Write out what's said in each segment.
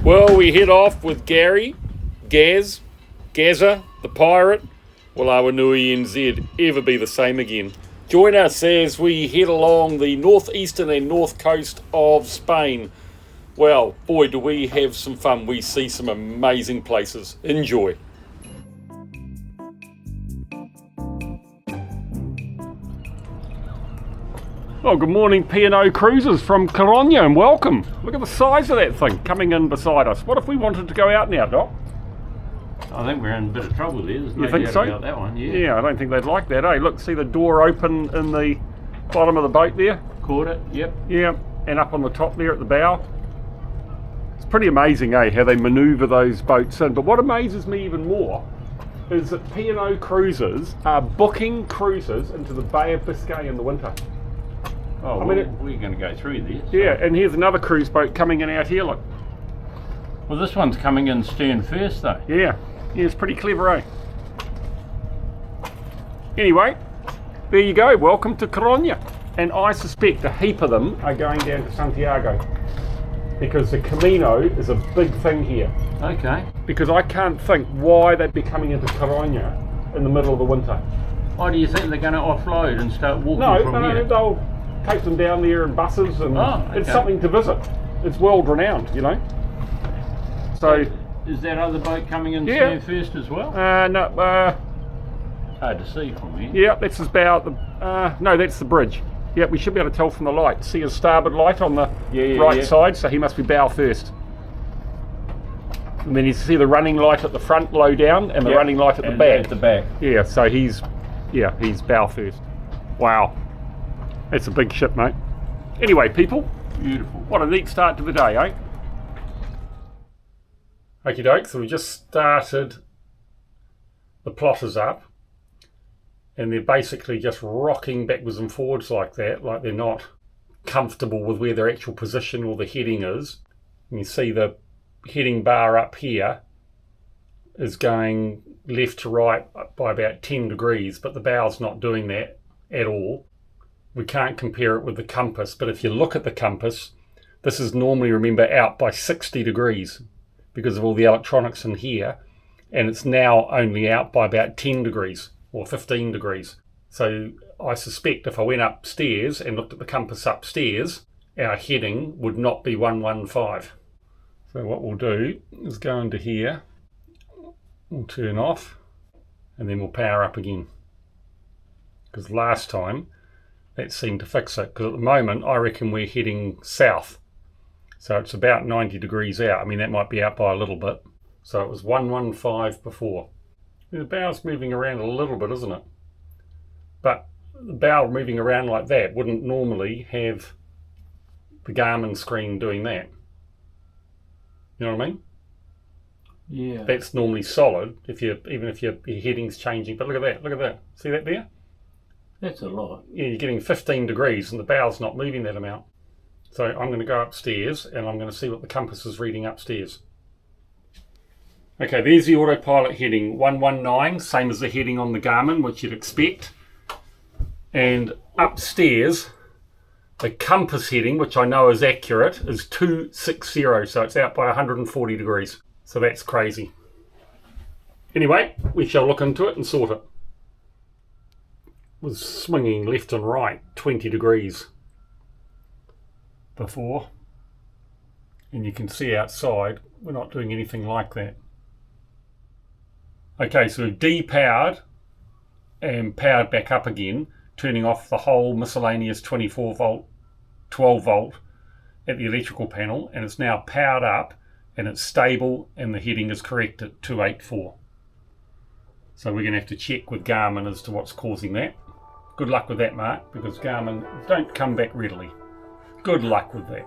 Well, we head off with Gary, Gaz, Gazza, the pirate. Will Awanui NZ ever be the same again? Join us as we head along the northeastern and north coast of Spain. Well, boy, do we have some fun. We see some amazing places. Enjoy. Well, good morning, P&O Cruises from Corunna, and welcome. Look at the size of that thing coming in beside us. What if we wanted to go out now, Doc? I think we're in a bit of trouble there. There's no You think doubt so? about that one, yeah. Yeah, I don't think they'd like that, eh? Look, see the door open in the bottom of the boat there? Caught it, yep. Yeah, and up on the top there at the bow. It's pretty amazing, eh, how they manoeuvre those boats in. But what amazes me even more is that P&O Cruises are booking cruises into the Bay of Biscay in the winter. Oh, I well, mean, we're going to go through this. So. Yeah, and here's another cruise boat coming in out here, look. Well, this one's coming in stern first, though. Yeah, it's pretty clever, eh? Anyway, there you go. Welcome to Corunna. And I suspect a heap of them are going down to Santiago because the Camino is a big thing here. Okay. Because I can't think why they'd be coming into Corunna in the middle of the winter. Why do you think they're going to offload and start walking from here? No, they'll take them down there in buses, and okay. It's something to visit. It's world renowned, you know. So is that other boat coming in stern first as well? Hard to see from here. Yeah, that's his bow. No, that's the bridge. Yeah, we should be able to tell from the light. See his starboard light on the right side, so he must be bow first. And then you see the running light at the front, low down, and the running light at the back. At the back. Yeah, so he's bow first. Wow. It's a big ship, mate. Anyway, people. Beautiful. What a neat start to the day, eh? Okie doke, so we just started the plotters up, and they're basically just rocking backwards and forwards like that, like they're not comfortable with where their actual position or the heading is. And you see the heading bar up here is going left to right by about 10 degrees, but the bow's not doing that at all. We can't compare it with the compass, but if you look at the compass, this is normally, remember, out by 60 degrees because of all the electronics in here, and it's now only out by about 10 degrees or 15 degrees. So I suspect if I went upstairs and looked at the compass upstairs, our heading would not be 115. So what we'll do is go into here, we'll turn off, and then we'll power up again. Because last time, that seemed to fix it, because at the moment I reckon we're heading south, so it's about 90 degrees out. I mean, that might be out by a little bit, so it was 115 before. The bow's moving around a little bit, isn't it? But the bow moving around like that wouldn't normally have the Garmin screen doing that. You know what I mean? Yeah. That's normally solid even if your heading's changing. But look at that, see that there? That's a lot. Yeah, you're getting 15 degrees and the bow's not moving that amount. So I'm going to go upstairs and I'm going to see what the compass is reading upstairs. Okay, there's the autopilot heading 119, same as the heading on the Garmin, which you'd expect. And upstairs, the compass heading, which I know is accurate, is 260, so it's out by 140 degrees. So that's crazy. Anyway, we shall look into it and sort it. Was swinging left and right 20 degrees before, and you can see outside we're not doing anything like that. Okay, so we've depowered and powered back up again, turning off the whole miscellaneous 24 volt 12 volt at the electrical panel, and it's now powered up and it's stable and the heading is correct at 284. So we're going to have to check with Garmin as to what's causing that. Good luck with that, Mark, because Garmin don't come back readily. Good luck with that.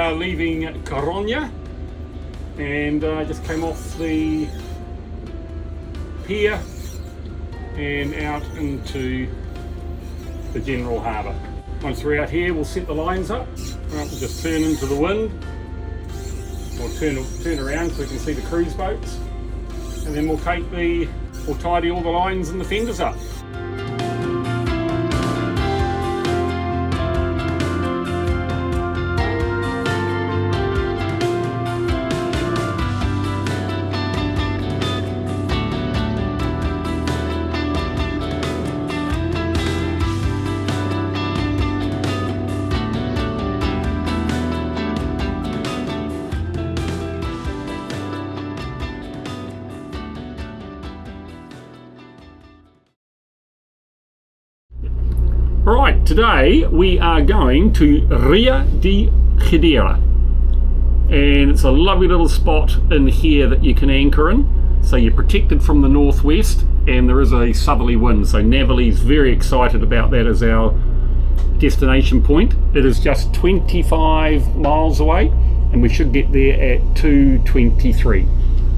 are leaving Corunna, and I just came off the pier and out into the general harbour. Once we're out here, we'll set the lines up. We'll just turn into the wind, or turn around so we can see the cruise boats, and then we'll tidy all the lines and the fenders up. Right, today we are going to Ria de Cedeira, and it's a lovely little spot in here that you can anchor in. So you're protected from the northwest, and there is a southerly wind, so Navigational's very excited about that as our destination point. It is just 25 miles away, and we should get there at 2:23.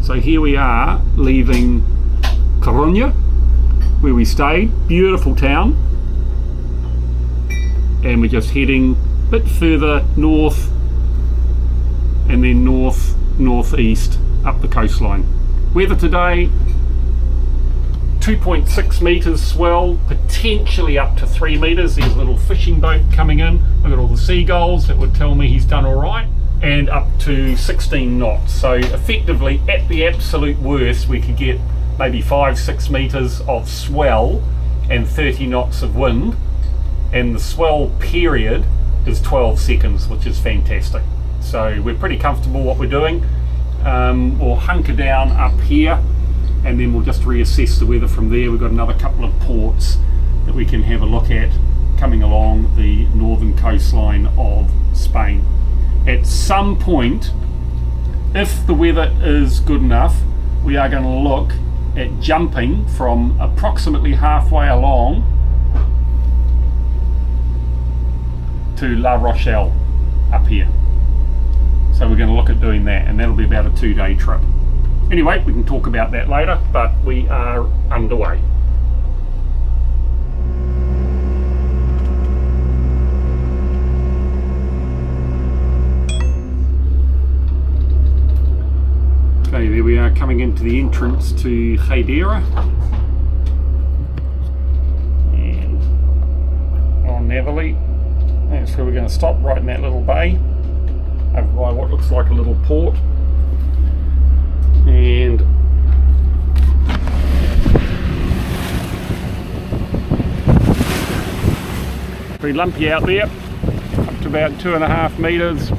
So here we are leaving Corunna, where we stayed. Beautiful town. And we're just heading a bit further north and then northeast up the coastline. Weather today, 2.6 metres swell, potentially up to 3 metres. There's a little fishing boat coming in. Look at all the seagulls, that would tell me he's done all right. And up to 16 knots. So effectively, at the absolute worst, we could get maybe 5-6 metres of swell and 30 knots of wind. And the swell period is 12 seconds, which is fantastic. So we're pretty comfortable what we're doing. We'll hunker down up here, and then we'll just reassess the weather from there. We've got another couple of ports that we can have a look at coming along the northern coastline of Spain. At some point, if the weather is good enough, we are going to look at jumping from approximately halfway along to La Rochelle up here. So we're going to look at doing that, and that'll be about a 2-day trip. Anyway, we can talk about that later, but we are underway. Okay, there we are coming into the entrance to Cedeira. And on Navigational. That's where we're going to stop, right in that little bay over by what looks like a little port. And pretty lumpy out there, up to about 2.5 metres.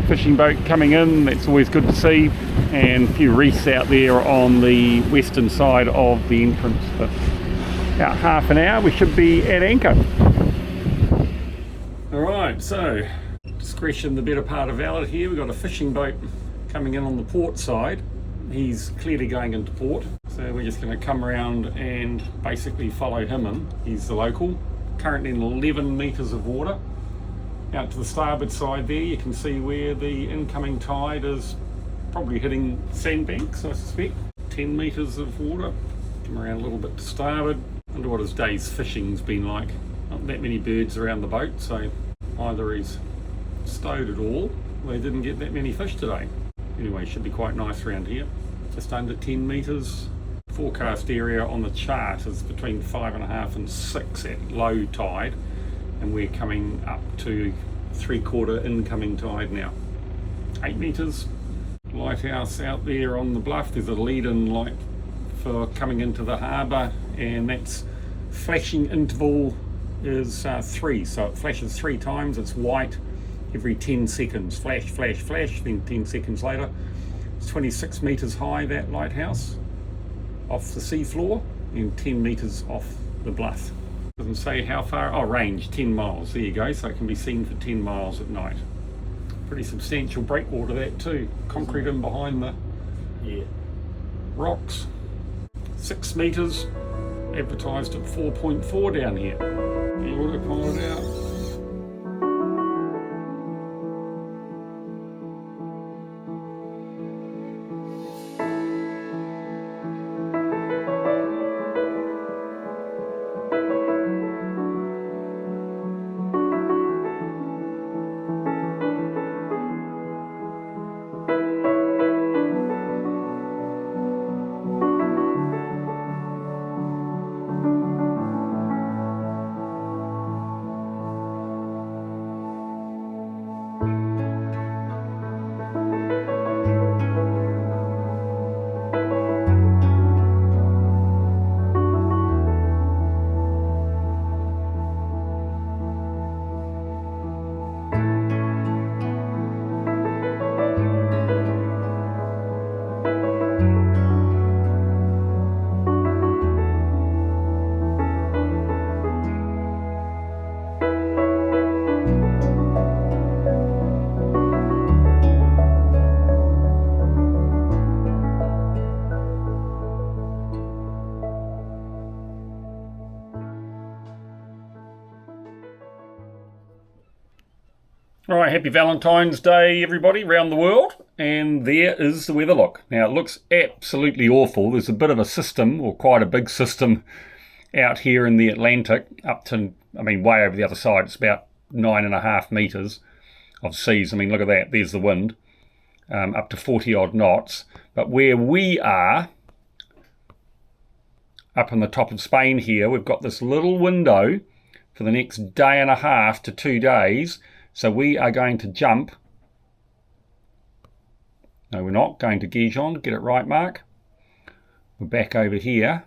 Fishing boat coming in, that's always good to see, and a few reefs out there on the western side of the entrance. But about half an hour we should be at anchor. Alright, so discretion the better part of valor here. We've got a fishing boat coming in on the port side. He's clearly going into port, so we're just going to come around and basically follow him in. He's the local, currently in 11 metres of water. Out to the starboard side there, you can see where the incoming tide is probably hitting sandbanks, I suspect. 10 metres of water. Come around a little bit to starboard. Wonder what his day's fishing's been like. Not that many birds around the boat, so either he's stowed it all, or they didn't get that many fish today. Anyway, should be quite nice around here. Just under 10 metres. Forecast area on the chart is between 5.5 and 6 at low tide, and we're coming up to 3/4 incoming tide now. 8 metres. Lighthouse out there on the bluff. There's a lead-in light for coming into the harbour, and that's flashing interval is 3, so it flashes 3 times. It's white every 10 seconds. Flash, flash, flash, then 10 seconds later. It's 26 metres high, that lighthouse, off the seafloor, and 10 metres off the bluff. Doesn't say how far. Oh, range 10 miles. There you go. So it can be seen for 10 miles at night. Pretty substantial breakwater that too. Concrete in behind the rocks. 6 metres. Advertised at 4.4 down here. The autopilot out. Right, happy Valentine's Day, everybody, around the world. And there is the weather look. Now, it looks absolutely awful. There's a bit of a system, or quite a big system, out here in the Atlantic, up to, way over the other side. It's about 9.5 metres of seas. Look at that. There's the wind, up to 40-odd knots. But where we are, up on the top of Spain here, we've got this little window for the next day and a half to 2 days. So we are going to jump. No, we're not going to Gijon. Get it right, Mark. We're back over here.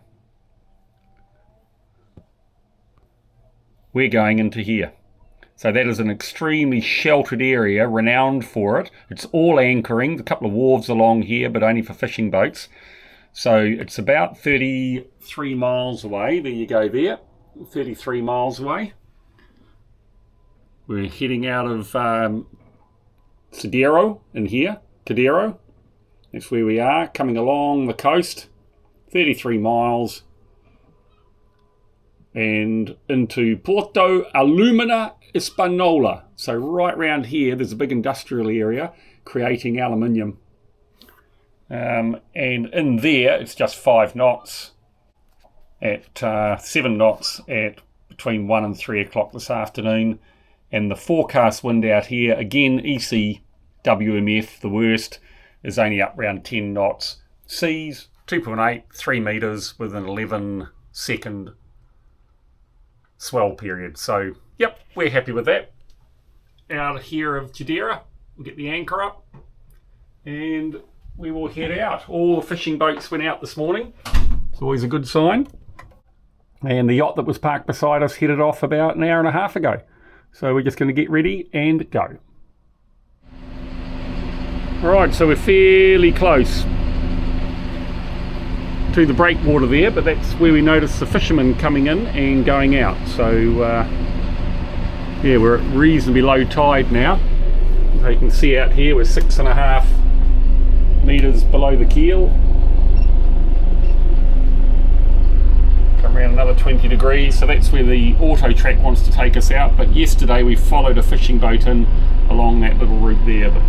We're going into here. So that is an extremely sheltered area, renowned for it. It's all anchoring. A couple of wharves along here, but only for fishing boats. So it's about 33 miles away. There you go there. 33 miles away. We're heading out of Cedeira in here. Cedeira. That's where we are, coming along the coast. 33 miles. And into Porto Alumina Espanola. So right round here, there's a big industrial area creating aluminium. And in there, it's just 5 knots. At 7 knots at between 1 and 3 o'clock this afternoon. And the forecast wind out here, again, ECWMF, the worst, is only up around 10 knots. Seas, 2.8, 3 metres with an 11-second swell period. So, yep, we're happy with that. Out here of Cedeira, we'll get the anchor up and we will head out. All the fishing boats went out this morning. It's always a good sign. And the yacht that was parked beside us headed off about an hour and a half ago. So we're just going to get ready and go. Alright, so we're fairly close to the breakwater there, but that's where we notice the fishermen coming in and going out. So yeah, we're at reasonably low tide now. So you can see out here we're 6.5 metres below the keel. Come around another 20 degrees, so that's where the auto track wants to take us out. But yesterday we followed a fishing boat in along that little route there. But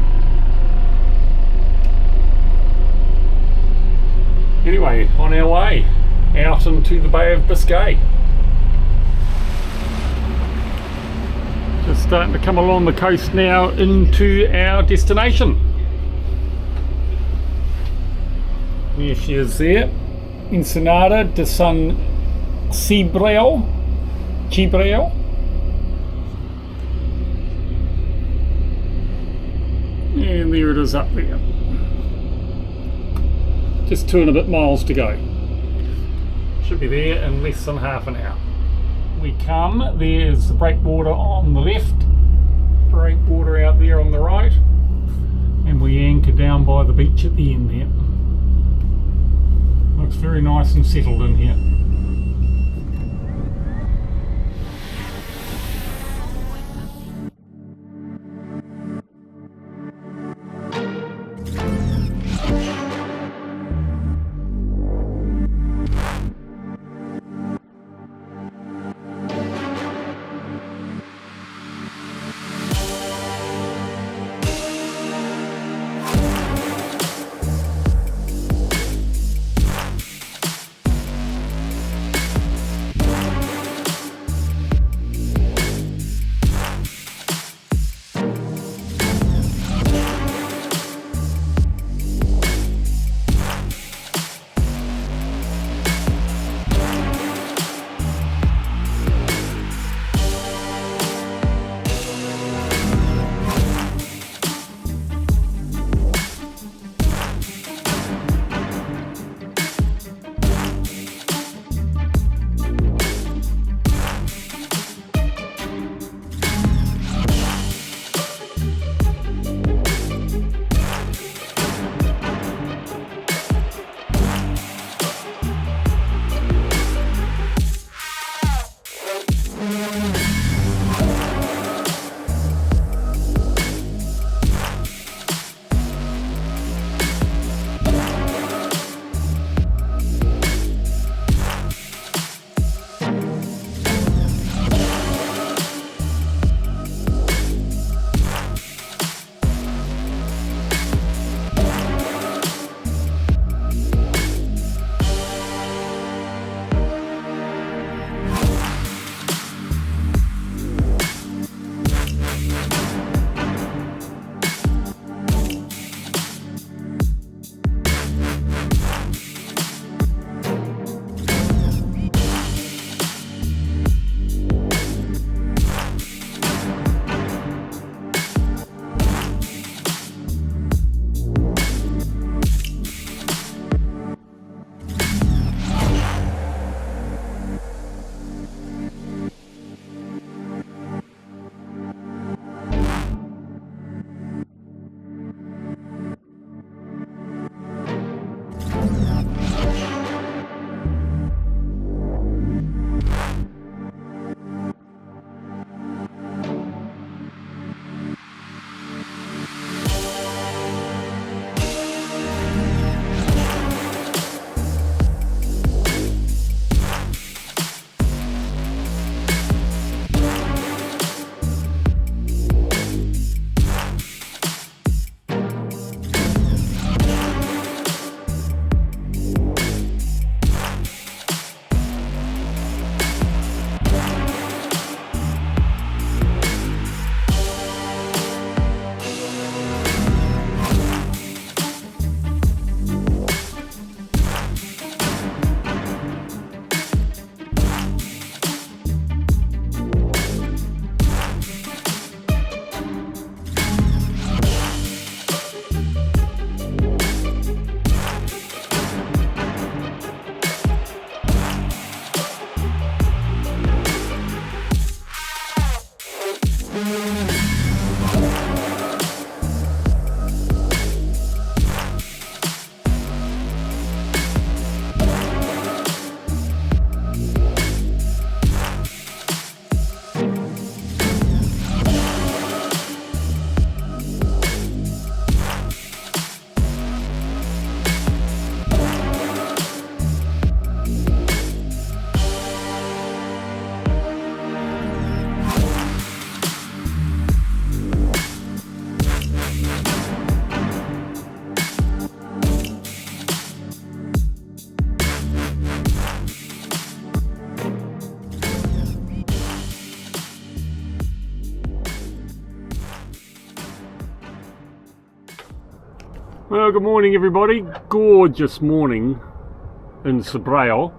anyway, on our way out into the Bay of Biscay. Just starting to come along the coast now into our destination. There she is there, Ensenada de San Cedeira. And there it is up there. Just 2 and a bit miles to go. Should be there in less than half an hour. We come, there's the breakwater on the left, breakwater out there on the right, and we anchor down by the beach at the end there. Looks very nice and settled in here. Well, good morning everybody. Gorgeous morning in Cedeira.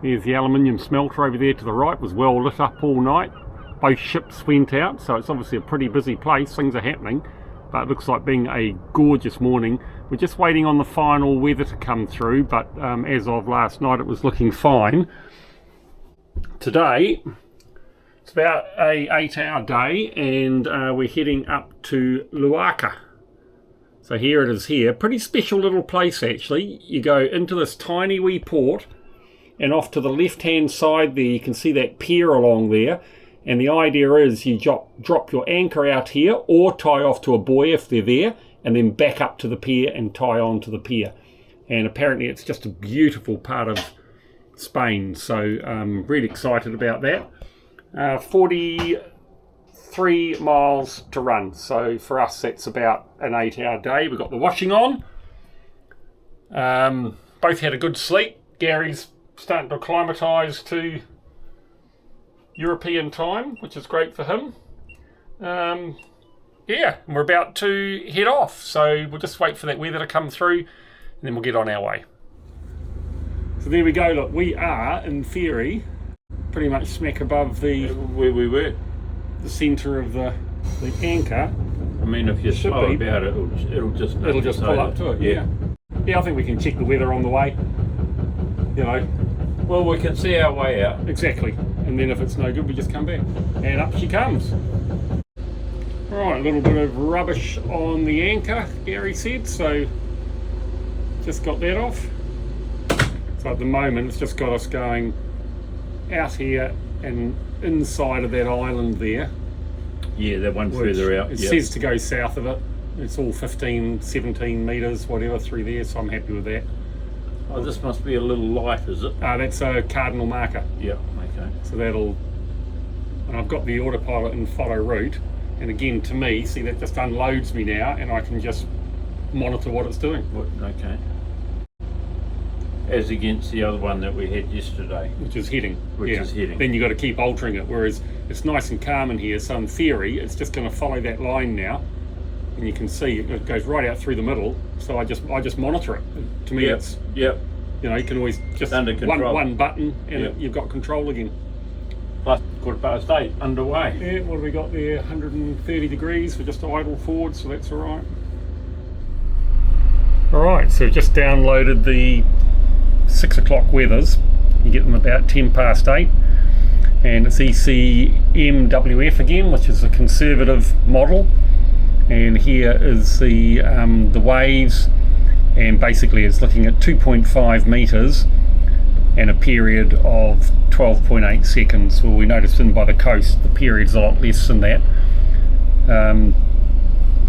There's the aluminium smelter over there to the right, was well lit up all night. Both ships went out, so it's obviously a pretty busy place, things are happening, but it looks like being a gorgeous morning. We're just waiting on the final weather to come through, but as of last night it was looking fine. Today, it's about a 8-hour day, and we're heading up to Luarca. So here it is here. Pretty special little place actually. You go into this tiny wee port, and off to the left hand side there you can see that pier along there, and the idea is you drop your anchor out here or tie off to a buoy if they're there, and then back up to the pier and tie on to the pier. And apparently it's just a beautiful part of Spain, so I'm really excited about that. 43 miles to run, so for us that's about an 8-hour day. We've got the washing on. Both had a good sleep. Gary's starting to acclimatise to European time, which is great for him. Yeah, and we're about to head off, so we'll just wait for that weather to come through and then we'll get on our way. So there we go. Look, we are in theory pretty much smack above the Where we were. the centre of the anchor. I mean, if you slow about it, it'll just pull up to it. Yeah. I think we can check the weather on the way. You know. Well, we can see our way out. Exactly. And then if it's no good, we just come back. And up she comes. Right, a little bit of rubbish on the anchor, Gary said, so just got that off. So at the moment, it's just got us going out here and inside of that island there. Yeah, that one further out. It says to go south of it. It's all 15, 17 metres, whatever, through there, so I'm happy with that. Oh, this must be a little light, is it? That's a cardinal marker. Yeah, okay. So that'll... And I've got the autopilot in follow route, and again, to me, see, that just unloads me now, and I can just monitor what it's doing. Okay. As against the other one that we had yesterday. Which is heading. Is heading. Then you've got to keep altering it, whereas it's nice and calm in here, so in theory, it's just going to follow that line now, and you can see it goes right out through the middle, so I just monitor it. To me, it's... Yep. You know, you can always just under control. One button and you've got control again. Plus 8:15 underway. Yeah, what have we got there? 130 degrees. We're just idle forward, so that's all right. All right, so we've just downloaded the 6 o'clock weathers. You get them about 8:10, and it's ECMWF again, which is a conservative model. And here is the waves. And basically it's looking at 2.5 metres and a period of 12.8 seconds. Well, we noticed in by the coast the period's a lot less than that,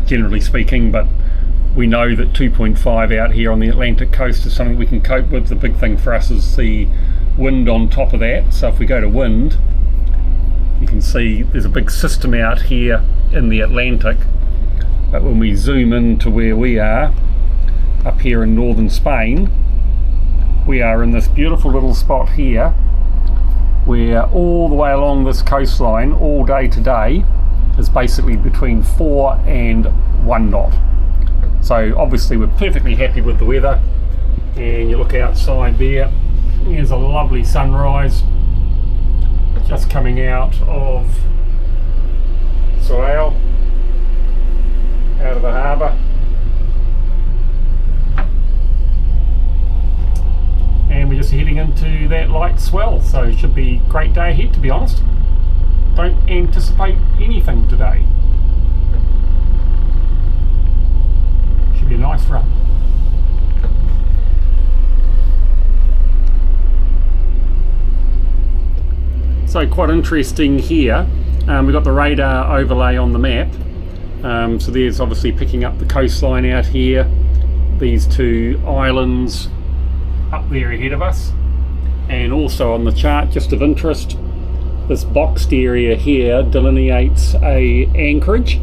generally speaking, but we know that 2.5 out here on the Atlantic coast is something we can cope with. The big thing for us is the wind on top of that. So if we go to wind, you can see there's a big system out here in the Atlantic, but when we zoom in to where we are, up here in northern Spain, we are in this beautiful little spot here where all the way along this coastline all day today is basically between 4 and 1 knot. So obviously we're perfectly happy with the weather, and you look outside there, there's a lovely sunrise just coming out of Cedeira, out of the harbour. And we're just heading into that light swell, so it should be a great day ahead, to be honest. Don't anticipate anything today. Should be a nice run. So quite interesting here, we've got the radar overlay on the map, so there's obviously picking up the coastline out here, these two islands up there ahead of us, and also on the chart, just of interest, this boxed area here delineates a anchorage,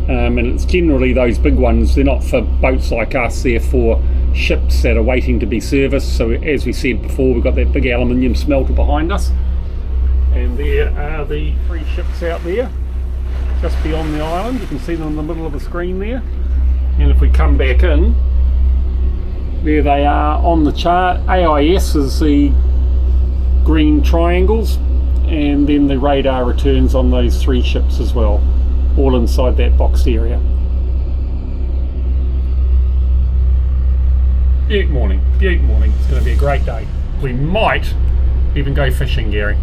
and it's generally those big ones. They're not for boats like us, they're for ships that are waiting to be serviced. So as we said before, we've got that big aluminium smelter behind us, and there are the 3 ships out there just beyond the island. You can see them in the middle of the screen there. And if we come back in, there they are on the chart. AIS is the green triangles, and then the radar returns on those 3 ships as well, all inside that boxed area. Beaut morning, beaut morning. It's going to be a great day. We might even go fishing, Gary.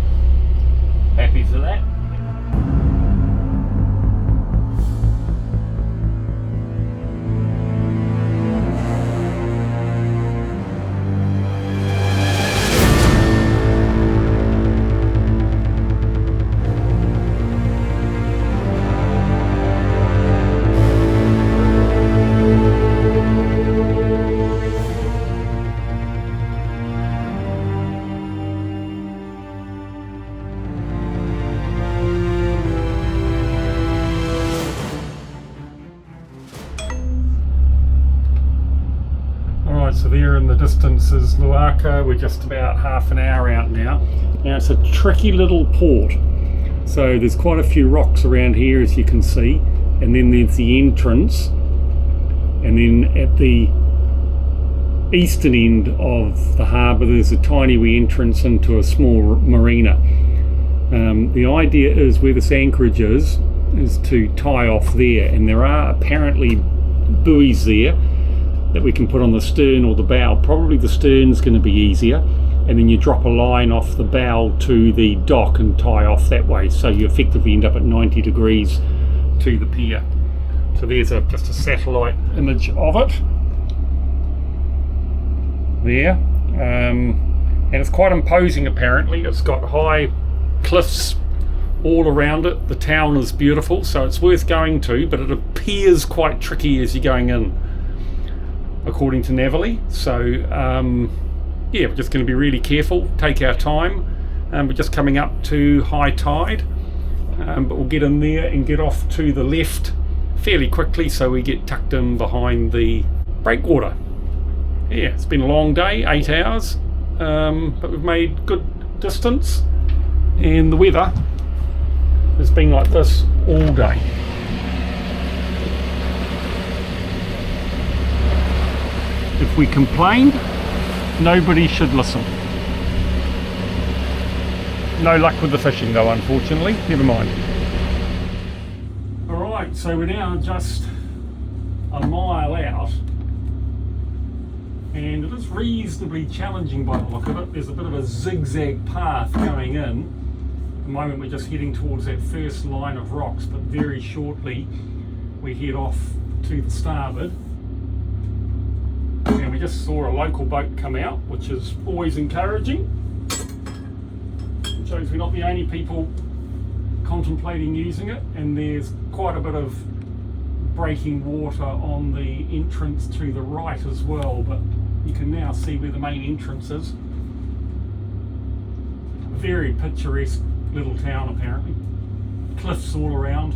Happy for that? So there in the distance is Luarca. We're just about half an hour out now. Now it's a tricky little port. So there's quite a few rocks around here, as you can see, and then there's the entrance, and then at the eastern end of the harbour there's a tiny wee entrance into a small marina. The idea is where this anchorage is to tie off there, and there are apparently buoys there that we can put on the stern or the bow. Probably the stern's going to be easier, and then you drop a line off the bow to the dock and tie off that way, so you effectively end up at 90 degrees to the pier. So there's just a satellite image of it there, and it's quite imposing. Apparently it's got high cliffs all around it. The town is beautiful, so it's worth going to, but it appears quite tricky as you're going in, according to Navily. So yeah, we're just going to be really careful, take our time. We're just coming up to high tide, but we'll get in there and get off to the left fairly quickly so we get tucked in behind the breakwater. Yeah, it's been a long day, 8 hours, but we've made good distance, and the weather has been like this all day. If we complained, nobody should listen. No luck with the fishing though, unfortunately. Never mind. Alright, so we're now just a mile out, and it is reasonably challenging by the look of it. There's a bit of a zigzag path going in. At the moment we're just heading towards that first line of rocks, but very shortly we head off to the starboard. And we just saw a local boat come out, which is always encouraging. It shows we're not the only people contemplating using it, and there's quite a bit of breaking water on the entrance to the right as well, but you can now see where the main entrance is. A very picturesque little town apparently. Cliffs all around,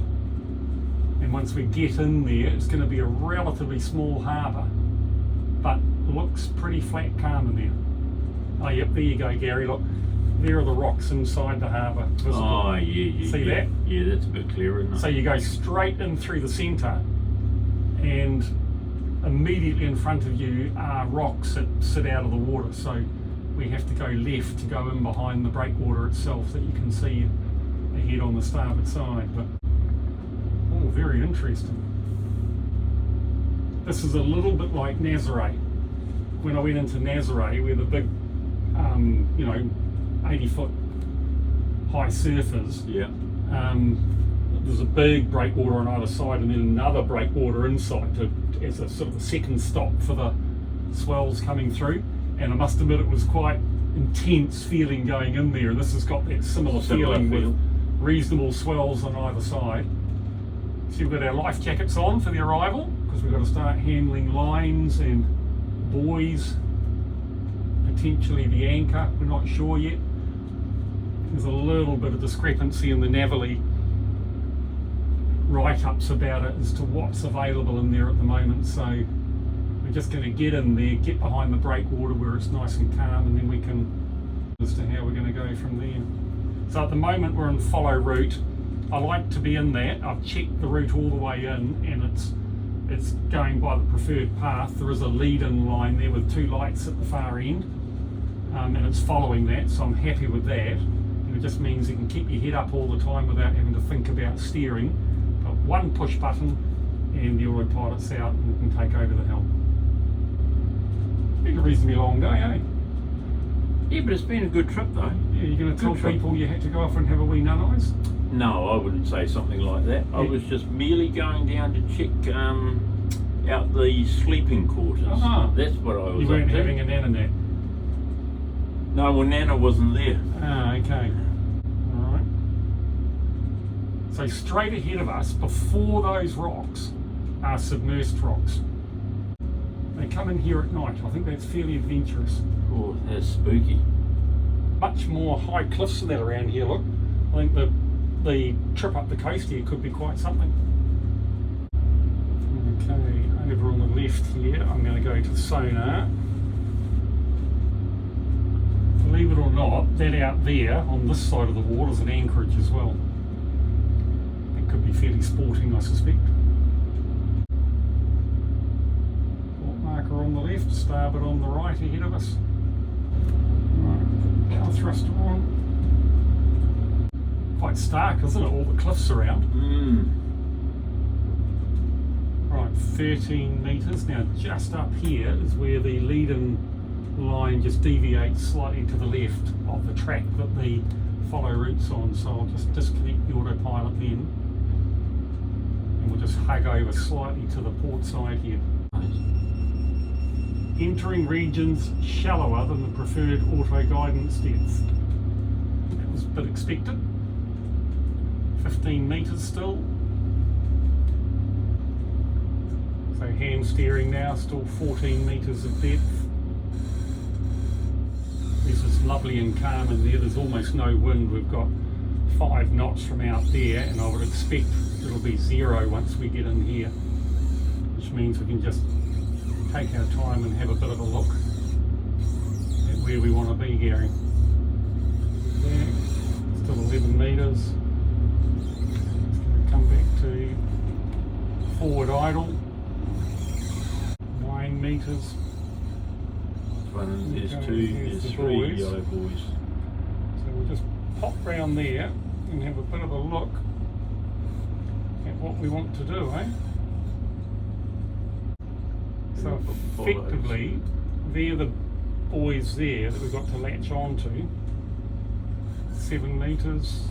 and once we get in there it's going to be a relatively small harbour, but looks pretty flat calm in there. Oh yep, there you go, Gary, look. There are the rocks inside the harbour. Oh yeah. See that? Yeah, that's a bit clearer, isn't it? So you go straight in through the centre, and immediately in front of you are rocks that sit out of the water. So we have to go left to go in behind the breakwater itself that you can see ahead on the starboard side. But oh, very interesting. This is a little bit like Nazare. When I went into Nazare, where the big, 80-foot high surf is, yeah. There's a big breakwater on either side, and then another breakwater inside as a sort of a second stop for the swells coming through. And I must admit, it was quite intense feeling going in there. This has got that similar feeling with reasonable swells on either side. So we've got our life jackets on for the arrival, because we've got to start handling lines and buoys, potentially the anchor, we're not sure yet. There's a little bit of discrepancy in the Navily write-ups about it as to what's available in there at the moment, so we're just going to get in there, get behind the breakwater where it's nice and calm, and then we can as to how we're going to go from there. So at the moment we're in follow route. I like to be in that. I've checked the route all the way in, and it's going by the preferred path. There is a lead-in line there with 2 lights at the far end, and it's following that, so I'm happy with that. And it just means you can keep your head up all the time without having to think about steering. But one push button and the autopilot's out and you can take over the helm. Been a reasonably long day, eh? Yeah, but it's been a good trip though. Yeah, you're going to tell Good people you had to go off and have a wee nun-eyes? No, I wouldn't say something like that. I was just merely going down to check out the sleeping quarters. Ah. That's what I was You weren't up to. having a nan in that? No, well, Nana wasn't there. Ah, okay. Alright. So straight ahead of us, before those rocks, are submersed rocks. They come in here at night. I think that's fairly adventurous. Oh, that's spooky. Much more high cliffs than that around here, look. I think the trip up the coast here could be quite something. Okay, over on the left here, I'm going to go to sonar. Believe it or not, that out there on this side of the water is an anchorage as well. It could be fairly sporting, I suspect. Port marker on the left, starboard on the right ahead of us. Right, power thruster on. Quite stark, isn't it? All the cliffs around. Right, 13 metres. Now just up here is where the lead-in line just deviates slightly to the left of the track that the follow route's on. So I'll just disconnect the autopilot then. And we'll just hug over slightly to the port side here. Entering regions shallower than the preferred auto guidance depth. That was a bit expected. 15 metres still. So hand steering now, still 14 metres of depth. This is lovely and calm in there. There's almost no wind. We've got 5 knots from out there, and I would expect it'll be 0 once we get in here, which means we can just take our time and have a bit of a look at where we want to be, Gary. There, still 11 metres. Come back to forward idle, 9 metres. There's Okay, 2, here's there's the 3 buoys. yellow buoys. So we'll just pop round there and have a bit of a look at what we want to do, eh? So effectively, they're the buoys there that we've got to latch onto. 7 metres.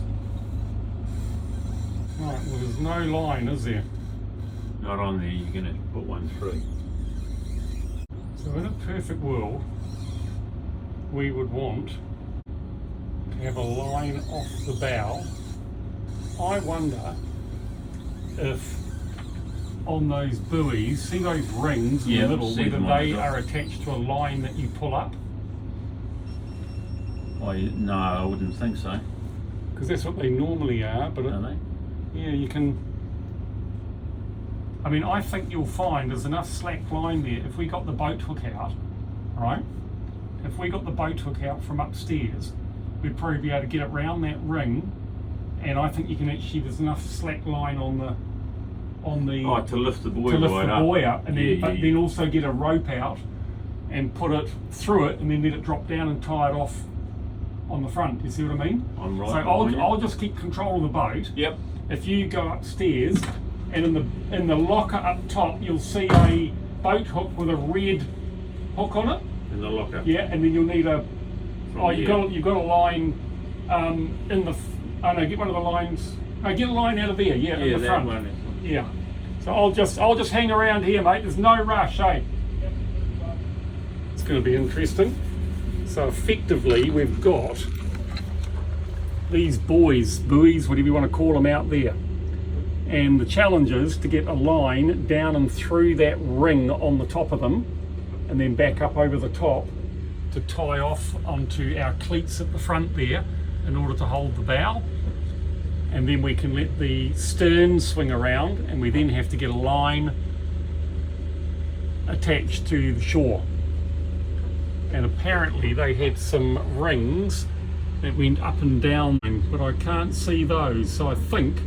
Right, well there's no line, is there? Not on there, you're going to put one through. So in a perfect world, we would want to have a line off the bow. I wonder if on those buoys, see those rings in the middle, see whether them on they the top. are attached to a line that you pull up? No, I wouldn't think so. Because that's what they normally are, but Are they? yeah, you can. I mean, I think you'll find there's enough slack line there. If we got the boat hook out, right? If we got the boat hook out from upstairs, we'd probably be able to get it round that ring, and I think you can actually. There's enough slack line on the. To lift the buoy to lift right the up. buoy up, and then, Yeah, but yeah, then also get a rope out and put it through it, and then let it drop down and tie it off on the front. You see what I mean? I'm right. So I'll just keep control of the boat. Yep. If you go upstairs, and in the locker up top, you'll see a boat hook with a red hook on it. In the locker. Yeah, and then you'll need a. You've got a line in the. Oh no, get one of the lines. No, get a line out of there. Yeah, in the that front. one. Yeah. So I'll just hang around here, mate. There's no rush, eh? It's going to be interesting. So effectively, we've got these buoys, whatever you want to call them, out there. And the challenge is to get a line down and through that ring on the top of them, and then back up over the top to tie off onto our cleats at the front there in order to hold the bow. And then we can let the stern swing around, and we then have to get a line attached to the shore. And apparently they had some rings that went up and down, but I can't see those, so I think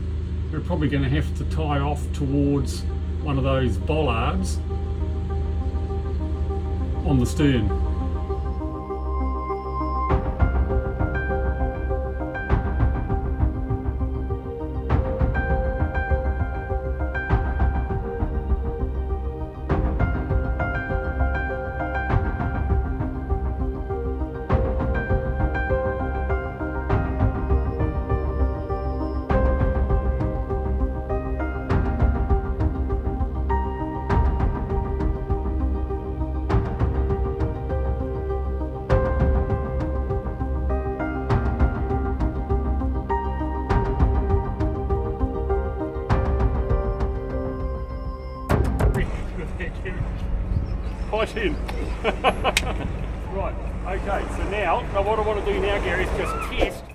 we're probably going to have to tie off towards one of those bollards on the stern. Quite in. Right, okay, so now what I want to do now, Gary, is just test